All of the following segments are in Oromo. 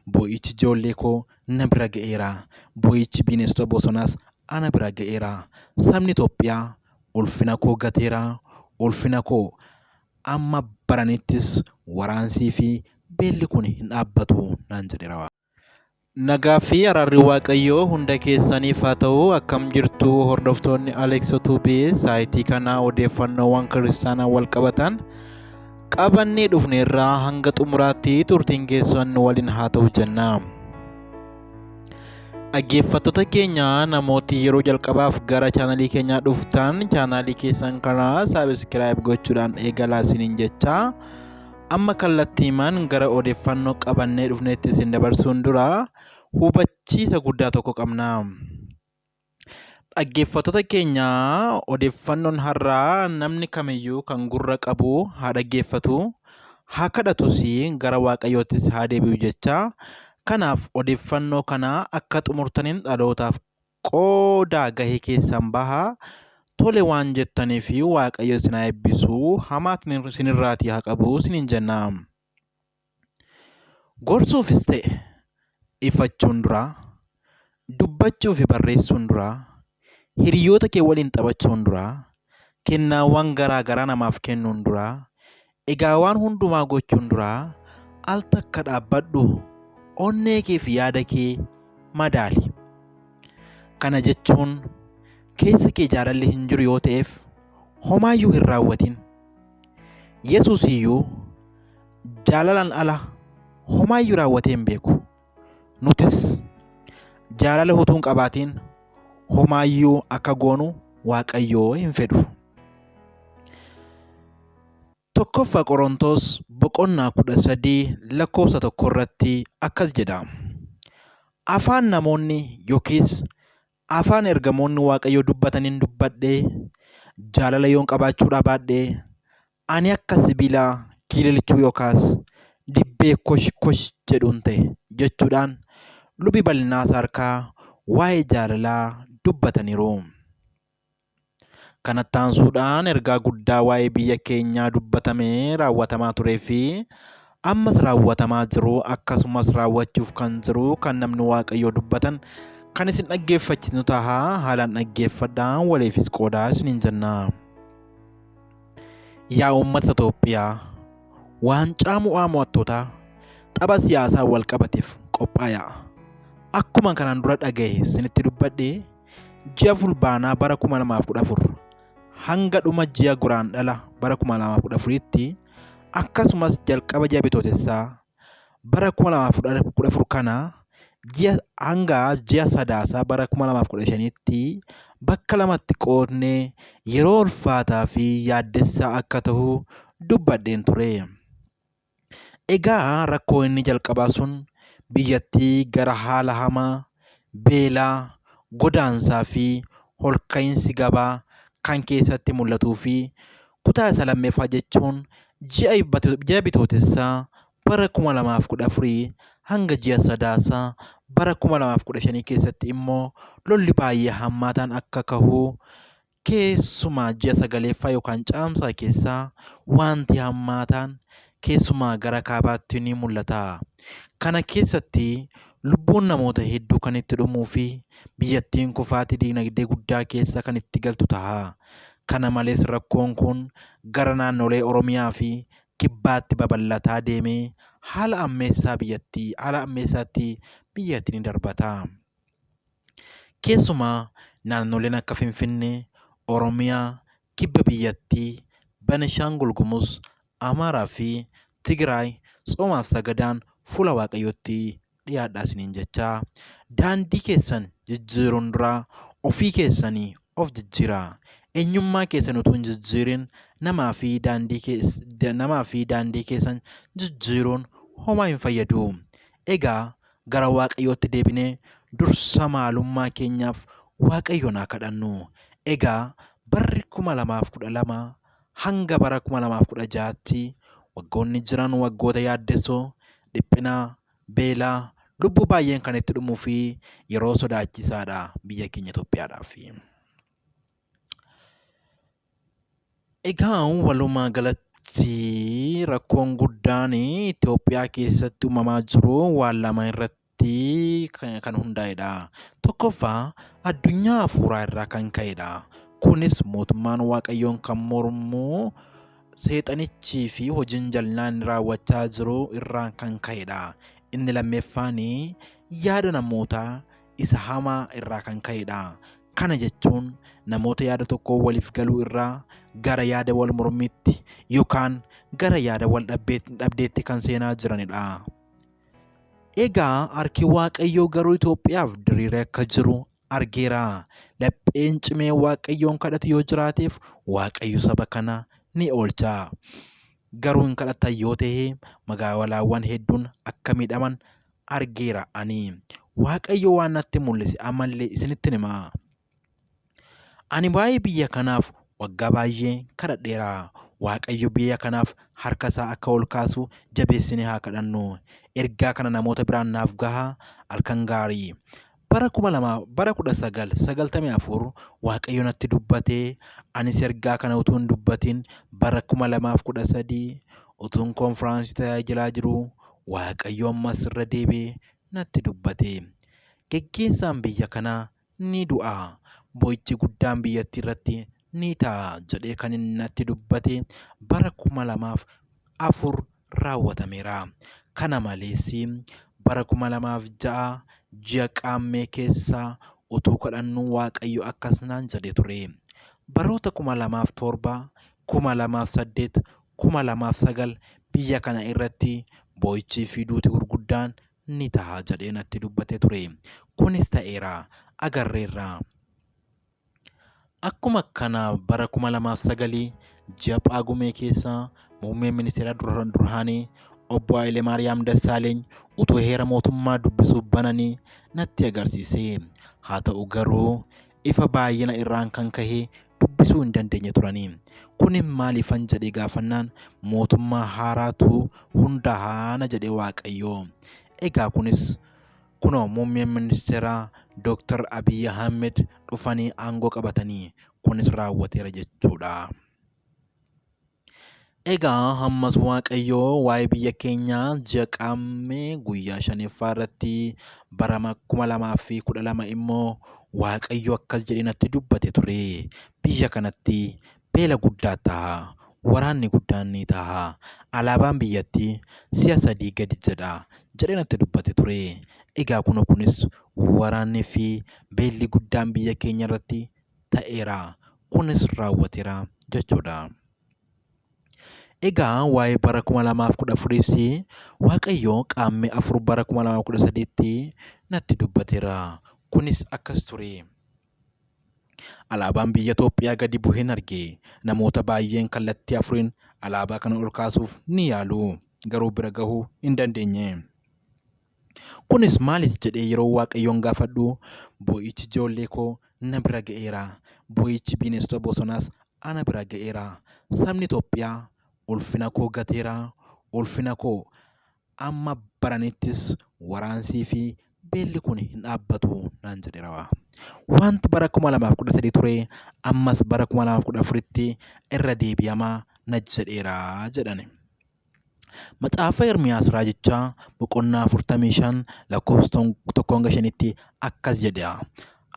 Boo'ichi ijoollee koo na bira ga'eera. Boo'ichi bineensota bosonaas ana bira ga'eera. Sabni Itoophiyaa ulfina koo gateera. Ulfina koo amma baranittis waraansii fi beelli kun hin dhaabbatu naan jedheera. Nagaa fi araarri Waaqayyoo hunda keessaniif haa ta'u. Akkam jirtu hordoftoonni Alex Tubee saayitii kanaa odeeffannoowwan kiristaanaa wal qabatan qabannee dhufneerraa hanga xumuraatti turtiin keessan waliin haa ta'u jenna. Dhaggeeffattoota keenya namooti yeroo jalqabaaf gara chaanalii keenyaa dhuftan chaanalii keessan kana saabskiraayib gochuudhaan eegalaa isiniin jecha amma kallattiimaan gara odeeffannoo qabannee dhufneetti isin dabarsuun dura hubachiisa guddaa tokko qabna. Dhaggeeffattoota keenya odeeffannoon har'aa namni kamiyyuu kan gurra qabu haa dhaggeeffatu, haa kadhatus gara Waaqayyoottis haa deebi'u jecha. Kanaaf odeeffannoo kana akka xumurtaniin dhalootaaf qooda gahee keessan bahaa. Tole waan jettaniif Waaqayyo isin haa eebbisu, hamaas isinirraatii haa qabu isiniin jenna. Gorsuufis ta'e ifachuun dura, dubbachuu fi barreessuun dura, hiriyoota kee waliin taphachuun dura, kennaawwan garaa garaa namaaf kennuun dura, egaa waan hundumaa gochuun dura al takka dhaabbadhu, onnee kee fi yaada kee madaali. Kana jechuun keessa kee jaalalli hin jiru yoo ta'eef homaayyuu hin raawwatin. Yesuus iyyuu jaalalaan ala homaayyuu raawwatee hin beeku. Nutis jaalala utuu hin qabaatiin homaayyuu akka goonu Waaqayyoo hin fedhu. Tokkoffaa Qorontos boqonnaa 13 irratti akkas jedha. Afaan namoonni yookiis afaan ergamoonni Waaqayyoo dubbataniin dubbadhee jaalala yoon qabaachuu baadhee ani akka sibiilaa kililchuu yookaas dibbee kosh kosh jedhuun ta'e jechuudhaan lubi bal'inaa harkaa waa'ee jaalalaa dubbataniiru. Kanatti aansuudhaan ergaa guddaa waa'ee biyya keenyaa dubbatamee raawwatamaa turee fi ammas raawwatamaa jiru akkasumas raawwachuuf kan jiru kan namni Waaqayyoo dubbatan kan isin dhaggeeffachiisnu tahaa. Haalaan dhaggeeffadhaa, waliifis qoodaa isiniin jenna. Yaa uummata Itoophiyaa, waancaa mo'aa mo'attootaa tapha siyaasaa wal qabateef qophaa'aa. Akkuma kanaan dura dhagaye isinitti dubbadhe ji'a fulbaanaa bara 2014 hanga dhuma ji'a guraandhala bara 2014tti akkasumas jalqaba ji'a bitootessaa bara 2014 kana hanga ji'a sadaasaa bara 2015tti bakka lamatti qoodnee yeroo ulfaataa fi yaaddessaa akka ta'u dubbadheen ture. Egaa rakkoo inni jalqabaa sun biyyattii gara haala hamaa, beelaa, godaansaa fi holka'iinsi gabaa kan keessatti mul'atuu fi kutaa isa lammeeffaa jechuun ji'a bitootessaa bara 2014 hanga ji'a sadaasaa bara 2015 keessatti immoo lolli baay'ee hammaataan akka kahu keessumaa ji'a sagaleeffaa yookaan caamsaa keessaa wanti hammaataan keessumaa gara kaabaatti ni mul'ata. Kana keessatti lubbuun namoota hedduu kan itti dhumuu fi biyyattiin kufaatii dinagdee guddaa keessa kan itti galtu ta'a. Kana malees rakkoon kun gara naannolee Oromiyaa fi kibbaatti babal'ataa deemee haala ammeessaatti biyyattii ni darbata. Keessumaa naannoleen akka Finfinnee, Oromiyaa, kibba biyyattii, Benishaangul Gumuz, Amaaraa fi Tigraay tsoomaaf sagadaan fuula Waaqayyootti dhiyaadhaa isiniin jecha. Daandii keessan jijjiiruun dura ofii keessanii of jijjiiraa. Eenyummaa keessan utuu hin jijjiirin namaa fi daandii keessan jijjiiruun homaa hin fayyadu. Egaa gara Waaqayyootti deebinee dursa maalummaa keenyaaf Waaqayyoon haa kadhannu. Egaa barri 2012 hanga bara 2016tti waggoonni jiran waggoota yaaddessoo, dhiphinaa, beelaa, lubbuu baay'een kan itti dhumuu fi yeroo sodaachisaadha biyya keenya Itoophiyaadhaaf. Egaa walumaa galatti Si rakkoon guddaan Itoophiyaa keessatti uumamaa jiru waan lama irratti kan hundaa'edha. Tokkoffaa addunyaa hafuuraa irraa kan ka'edha. Kunis mootummaan Waaqayyoon kan mormu seexanichii fi hojiin jal'inaan raawwachaa jiru irraa kan ka'edha. Inni lammeeffaan yaada namootaa isa hamaa irraa kan ka'edha. Kana jechuun namoota yaada tokko waliif galuu irraa gara yaada wal mormiitti yookaan gara yaada wal dhabdeetti kan seenaa jiranidha. Egaa harki Waaqayyoo garuu Itoophiyaaf diriiree akka jiru argeera. Lapheen cimee Waaqayyoon kadhatu yoo jiraateef Waaqayyo saba kana ni oolcha. Garuu hin kadhatan yoo ta'e magaalaawwan hedduun akka miidhaman argeera ani. Waaqayyo waan natti mul'ise ammallee isinitti hima. Ani waa'ee biyya kanaaf waggaa baay'ee kadhadheera. Waaqayyo biyya kanaaf harka isaa akka ol kaasu jabeessinee haa kadhannu. Ergaa kana namoota biraan naaf gahaa. Halkan gaarii. Bara 1994 Waaqayyo natti dubbatee anis ergaa kana utuu hin dubbatin bara 2013 utuun konfiraansii tajaajilaa jiru Waaqayyo ammas irra deebi'ee natti dubbate. Geggeessaan biyya kanaa ni du'a. Boo'ichi guddaan biyyattii irratti ni ta'a jedhee kan inni natti dubbate bara 2004 raawwatameera. Kana malees bara 2006 ji'a qaammee keessa utuu kadhannu Waaqayyo akkas naan jedhee ture. Baroota 2007, 2008, 2009 biyya kana irratti boo'ichii fi duuti gurguddaan ni ta'a jedhee natti dubbate ture. Kunis ta'eera agarreerra. Akkuma kana bara 2009 ji'a Phaagumee keessa muummeen ministeera duraanii obbo Hayilee Maariyaam Dassaaleeny utuu heera mootummaa dubbisuuf bananii natti agarsiise. Haa ta'u garuu ifa baay'ina irraan kan ka'e dubbisuu hin dandeenye turanii. Kun maaliifan jedhee gaafannaan mootummaa haaraatu hundaa'aa jedhee Waaqayyo. Egaa kunis kunoo muummeen ministeeraa Dr. Abiy Ahmed dhufanii aangoo qabatanii kunis raawwateera jechuudha. Egaa ammas Waaqayyo waa'ee biyya keenyaa ji'a qaammee guyyaa 5ffaa irratti bara 2012 immoo Waaqayyo akkas jedhee natti dubbate ture. Biyya kanatti beela guddaa ta'a. Waraanni guddaan ni ta'a. Alaabaan biyyattii si'a 3 gadi jedha jedhee natti dubbate ture. Egaa kunis waraannii fi beelli guddaan biyya keenya irratti ta'eera. Kunis raawwateera jechuudha. Egaa waa'ee bara 2014 Waaqayyo qaammee 4 bara 2013 natti dubbateera. Kunis akkas ture. Alaabaan biyya Itoophiyaa gadi bu'een arge. Namoota baay'een kallattii afuriin alaabaa kana ol kaasuuf ni yaalu. Garuu bira gahuu hin dandeenye. Kunis maalis jedhee yeroo Waaqayyoon gaafadhu boo'ichi ijoollee koo na bira ga'eera. Boo'ichi bineensota bosonaas ana bira ga'eera. Sabni Itoophiyaa ulfina koo gateera. Ulfina koo amma baranittis waraansii fi beelli kun hin dhaabbatu naan jedheera. Wanti bara 2013 ture ammas bara 2014tti irra deebi'amaa na jedheera jedhani. Macaafa Ermiyaas raajichaa boqonnaa 45 lakkoofsa 1-5tti akkas jedha.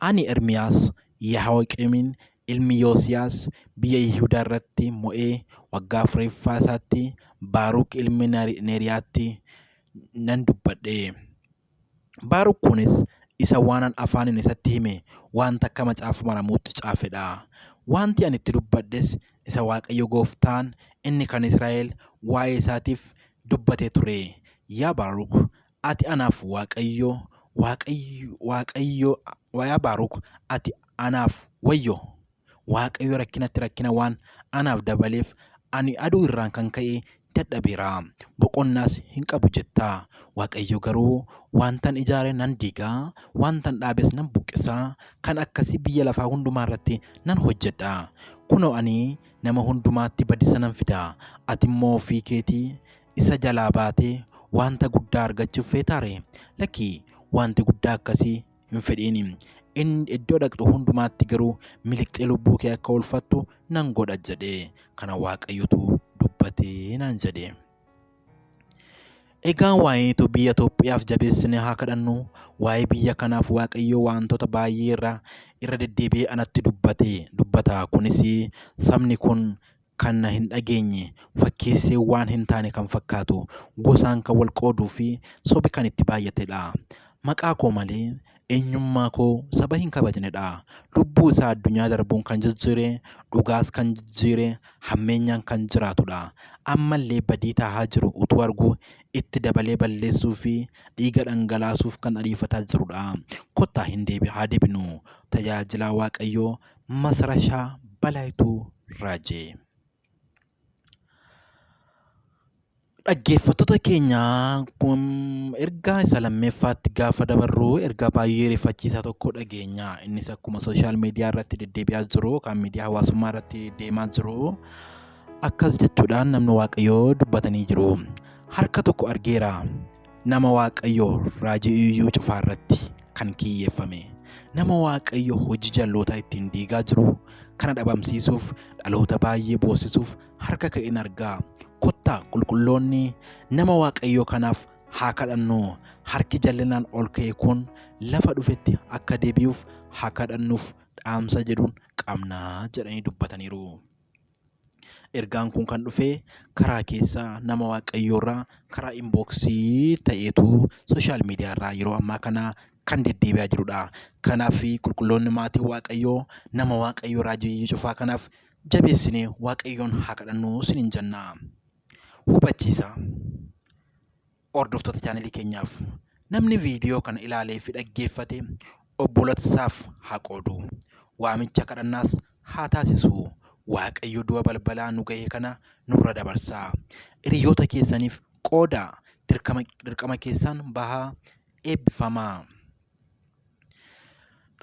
Ani Ermiyaas Yahooqiimiin ilmi Yoosiyaas biyya Yihuudaa irratti mo'ee waggaa 4ffaa isaatti Baaruk ilmi Neeriyaatti nan dubbadhe. Baaruk kunis isa waanan afaanin isatti hime wanta akka macaafa maramuutti caafedha. Wanti ani itti dubbadhes isa Waaqayyo Gooftaan inni kan Israa'el waa'ee isaatiif dubbatee ture. Yaa Baaruk, ati anaaf yaa Baaruk, ati anaaf wayyo. Waaqayyo rakkinatti rakkina waan anaaf dabaleef ani aduu irraan kan ka'e dadhabeera. Boqonnaas hin qabu jetta. Waaqayyo garuu wantan ijaare nan diigaa, wantan dhaabes nan buqqisaa, kan akkasii biyya lafaa hundumaa irratti nan hojjedha. Kunoo ani nama hundumaatti badiisa nan fida. Ati immoo ofii keetii isa jalaa baatee wanta guddaa argachuuf feetaare. Lakkii wanti guddaa akkasii hin fedhiin. Inni iddoo dhaqxu hundumaatti garuu miliqxee lubbuu kee akka oolfattu nan godha jedhee kana Waaqayyotu dubbate. dubbatee naan jedhe. Egaan waa'ee biyya Itoophiyaaf jabeessinee haa kadhannu. Waa'ee biyya kanaaf Waaqayyo wantoota baay'ee irra deddeebi'ee anatti dubbata. Kunis sabni kun kan hin dhageenye, fakkeessee waan hin taane kan fakkaatu, gosaan kan wal qooduu fi sobi kan itti baay'atedha. Maqaa koo malee eenyummaa koo saba hin kabajnedha. Lubbuu isaa addunyaa darbuun kan jijjiire, dhugaas kan jijjiire, hammeenyaan kan jiraatudha. Ammallee badii taa'aa jiru utuu argu itti dabalee balleessuu fi dhiiga dhangalaasuuf kan ariifataa jirudha. Kottaa haa deebinu. Tajaajilaa Waaqayyoo Masarashaa Balaayituu Raajee. Dhaggeeffattoota keenya ergaa isa lammeeffaatti gaafa dabarru ergaa baay'ee rifachiisaa tokko dhageenya. Innis akkuma sooshaal miidiyaa irratti deddeebi'aa jiru, kan miidiyaa hawaasummaa irratti deemaa jiru. Akkas jechuudhaan namni Waaqayyoo dubbatanii jiru. Harka tokko argeera nama Waaqayyoo raajii iyyuu cufaa irratti kan kiyyeeffame. Nama Waaqayyoo hojii jallootaa ittiin diigaa jiru kana dhabamsiisuuf, dhaloota baay'ee boossisuuf harka ka'een argaa. Kottaa qulqulloonni nama Waaqayyoo kanaaf haa kadhannu. Harki jallinaan ol ka'e kun lafa dhufetti akka deebi'uuf haa kadhannuuf dhaamsa jedhuun qabnaa jedhanii dubbataniiru. Ergaan kun kan dhufe karaa keessaa nama Waaqayyoorraa karaa inboksii ta'eetu sooshaal miidiyaa irraa yeroo ammaa kana kan deddeebi'aa jirudha. Kanaaf qulqulloonni maatii Waaqayyoo nama Waaqayyoo raajii cufaa kanaaf jabeessinee Waaqayyoon haa kadhannu isiniin jenna. Hubachiisa. Hordoftoota chaanalii keenyaaf namni viidiyoo kana ilaalee fi dhaggeeffate obboloota isaaf haa qoodu. Waamicha kadhannaas haa taasisu. Waaqayyo du'a balbalaa nu ga'e kana nurra dabarsaa. Hiriyoota keessaniif qoodaa. Dirqama keessan bahaa eebbifamaa.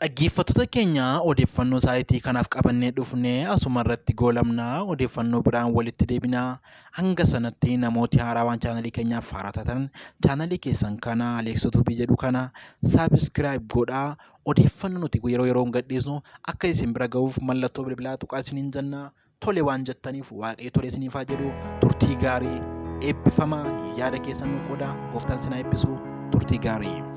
Dhaggeeffattoota keenya odeeffannoo saayitii kanaaf qabannee dhufnee asuma irratti goolabnaa. Odeeffannoo biraan walitti deebinaa. Hanga sanatti namooti haaraa waan chaanalii keenyaaf haaraa taatan chaanalii keessan kana Aleeksoo jedhu kana saabskiraayib godhaa. Odeeffannoo nuti yeroo yeroon gadhiisnu akka isin bira ga'uuf mallattoo bilbilaa tuqaa isiniin jenna. Tole waan jettaniif Waaqayyo tole isiniif haa jedhu. Turtii gaarii eebbifamaa. Yaada keessan nu qoodaa. Gooftaan isin haa eebbisu. Turtii gaarii.